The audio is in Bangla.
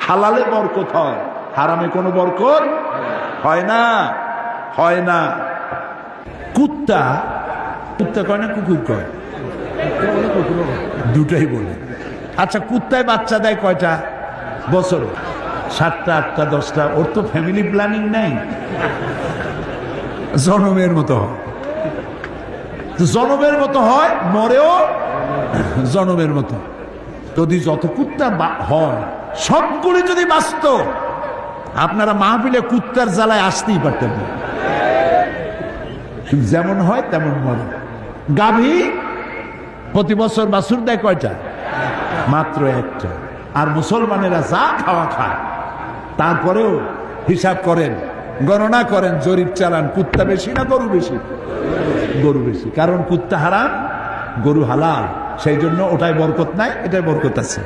হালালে বরকত হয়, হারামে কোনো বরকত হয় না, হয় না। কুত্তা কুত্তা কয় না কুকুর কয়? দুটাই বলে। আচ্ছা, কুত্তায় বাচ্চা দেয় কয়টা বছর? 7টা 8টা 10টা। ওর তো ফ্যামিলি প্ল্যানিং নাই, জনমের মতো হয়। জনমের মতো হয়, মরেও জনমের মতো। যদি যত কুত্তা হয় সবগুলি যদি বাঁচত, আপনারা মাহফিলে কুত্তার জ্বালায় আসতেই পারতেন না। যেমন হয় তেমন মরে। গাভী প্রতি বছর বাছুর দেয় কয়টা? মাত্র একটা। আর মুসলমানেরা যা খাওয়া খায়, তারপরেও হিসাব করেন, গণনা করেন, জরিপ চালান, কুত্তা বেশি না গরু বেশি? গরু বেশি। কারণ কুত্তা হারাম, গরু হালাল, সেই জন্য ওটাই বরকত নাই, এটাই বরকত আছে।